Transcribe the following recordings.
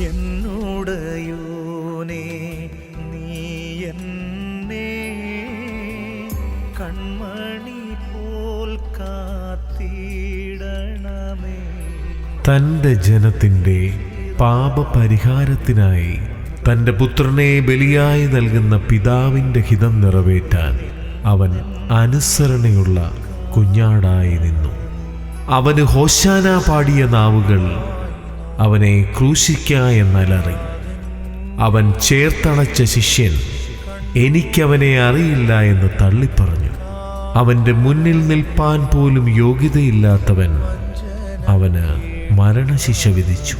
എന്നോടയോനേ നീ എന്നെ കൺമണി പോൽ കാത്തിടണമേ. തൻ്റെ ജനത്തിൻ്റെ പാപപരിഹാരത്തിനായി തൻ്റെ പുത്രനെ ബലിയായി നൽകുന്ന പിതാവിൻ്റെ ഹിതം നിറവേറ്റാൻ അവൻ അനുസരണയുള്ള കുഞ്ഞാടായി നിന്നു. അവന് ഹോശാന പാടിയ നാവുകൾ അവനെ ക്രൂശിക്ക എന്നലറി. അവൻ ചേർത്തണച്ച ശിഷ്യൻ എനിക്കവനെ അറിയില്ല എന്ന് തള്ളിപ്പറഞ്ഞു. അവൻ്റെ മുന്നിൽ നിൽപ്പാൻ പോലും യോഗ്യതയില്ലാത്തവൻ അവന് മരണശിക്ഷ വിധിച്ചു.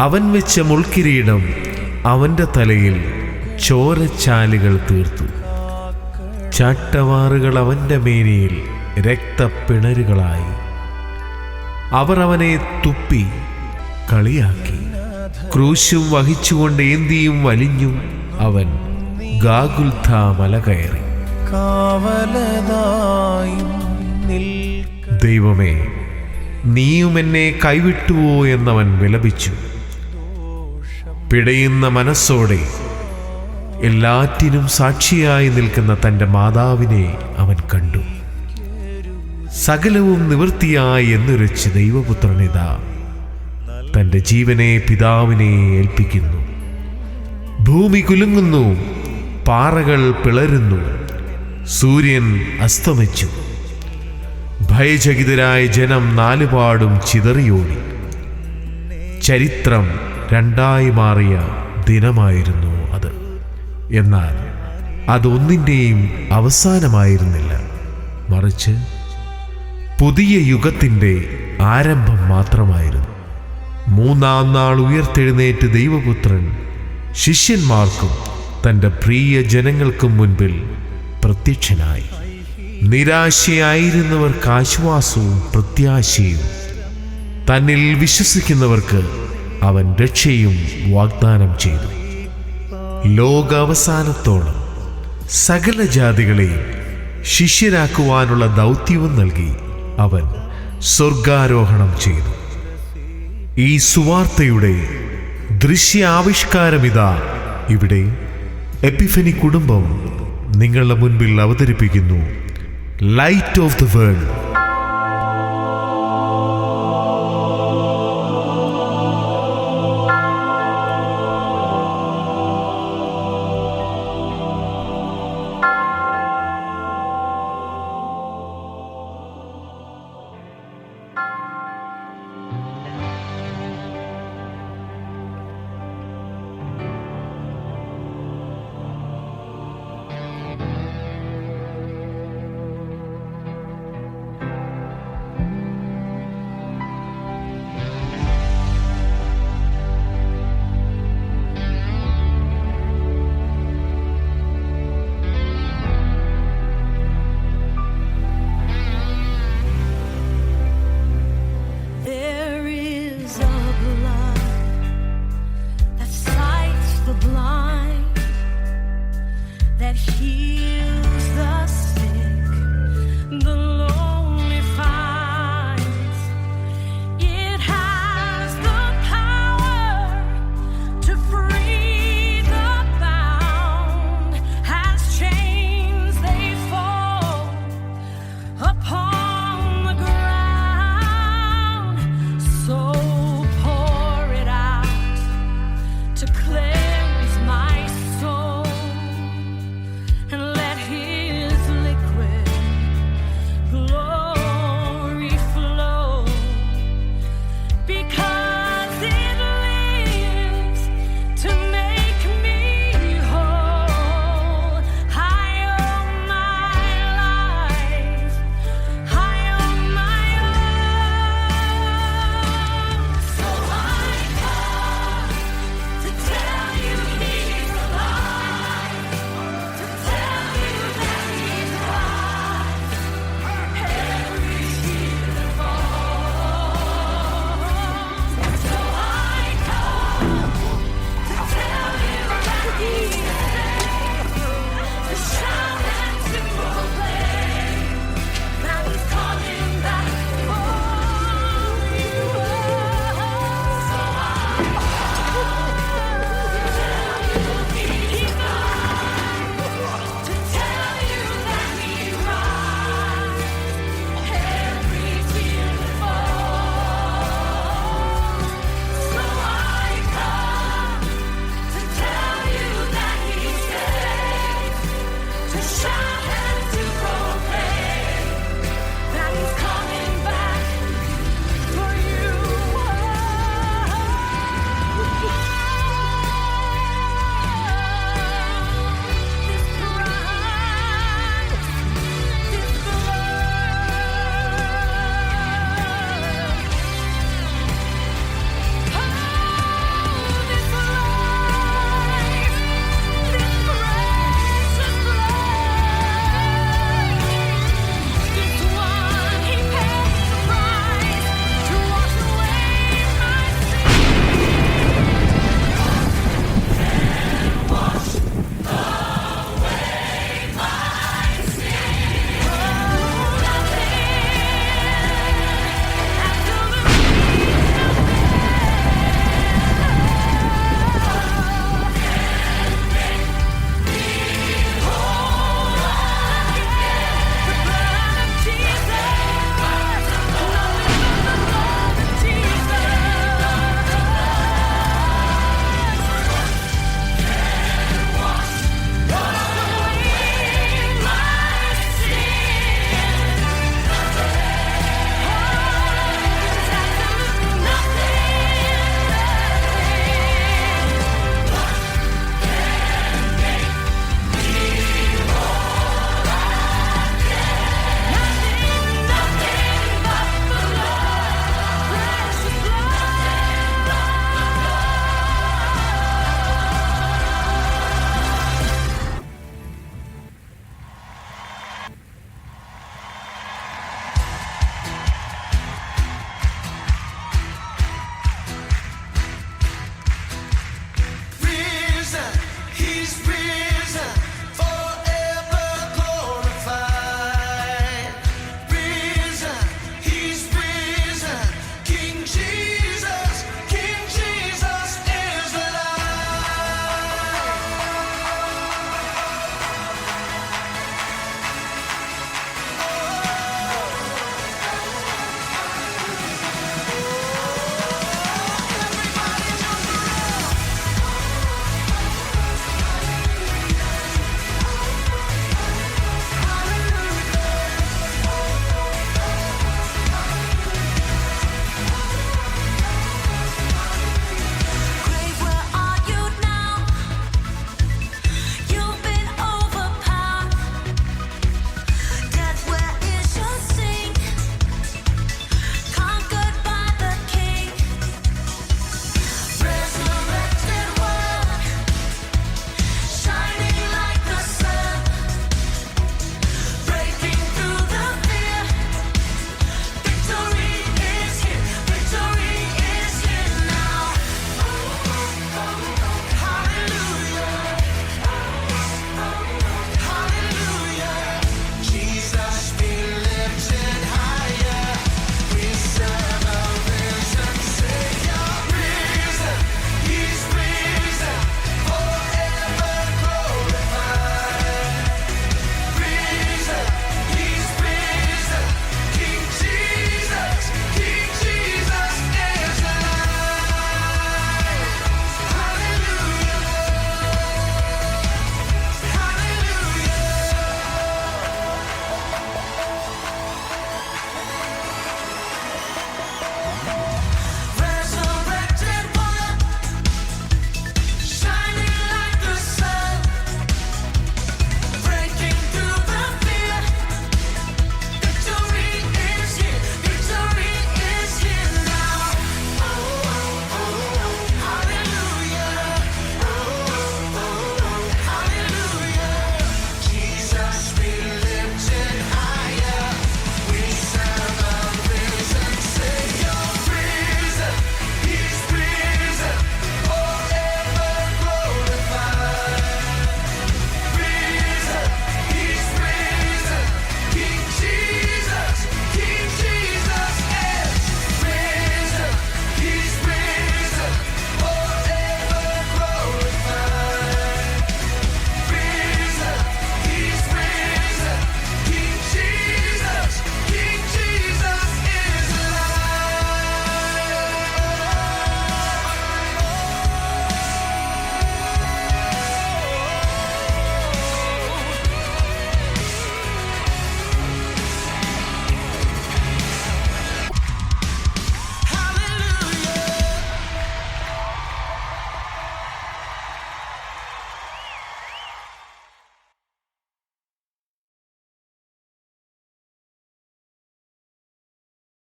അവൻ വെച്ച മുൾക്കിരീടം അവൻ്റെ തലയിൽ ചോരച്ചാലുകൾ തീർത്തു. ചാട്ടവാറുകൾ അവൻ്റെ മേനിയിൽ രക്തപ്പിണരുകളായി. അവർ അവനെ തുപ്പി കളിയാക്കി. ക്രൂശും വഹിച്ചുകൊണ്ട് ഏന്തിയും വലിഞ്ഞും അവൻ ഗാഗുൽഥ മല കയറി. ദൈവമേ, നീയും എന്നെ കൈവിട്ടുവോ എന്നവൻ വിലപിച്ചു. പിടയുന്ന മനസ്സോടെ എല്ലാറ്റിനും സാക്ഷിയായി നിൽക്കുന്ന തൻ്റെ മാതാവിനെ അവൻ കണ്ടു. സകലവും നിവൃത്തിയായി എന്നുരച്ച് ദൈവപുത്രനിതാ തൻ്റെ ജീവനെ പിതാവിനെ ഏൽപ്പിക്കുന്നു. ഭൂമി കുലുങ്ങുന്നു, പാറകൾ പിളരുന്നു, സൂര്യൻ അസ്തമിച്ചു. ഭയചകിതരായ ജനം നാലുപാടും ചിതറിയോടി. ചരിത്രം രണ്ടായി മാറിയ ദിനമായിരുന്നു അത്. എന്നാൽ അതൊന്നിൻ്റെയും അവസാനമായിരുന്നില്ല, മറിച്ച് പുതിയ യുഗത്തിൻ്റെ ആരംഭം മാത്രമായിരുന്നു. മൂന്നാം നാൾ ഉയർത്തെഴുന്നേറ്റ് ദൈവപുത്രൻ ശിഷ്യന്മാർക്കും തൻ്റെ പ്രിയ ജനങ്ങൾക്കും മുൻപിൽ പ്രത്യക്ഷനായി. നിരാശയായിരുന്നവർക്ക് ആശ്വാസവും പ്രത്യാശയും, തന്നിൽ വിശ്വസിക്കുന്നവർക്ക് അവൻ രക്ഷയും വാഗ്ദാനം ചെയ്തു. ലോകാവസാനത്തോളം സകല ജാതികളെയും ശിഷ്യരാക്കുവാനുള്ള ദൗത്യവും നൽകി അവൻ സ്വർഗാരോഹണം ചെയ്തു. ഈ സുവാർത്തയുടെ ദൃശ്യാവിഷ്കാരമിതാ ഇവിടെ എപ്പിഫനി കുടുംബം നിങ്ങളുടെ മുൻപിൽ അവതരിപ്പിക്കുന്നു. Light of the world.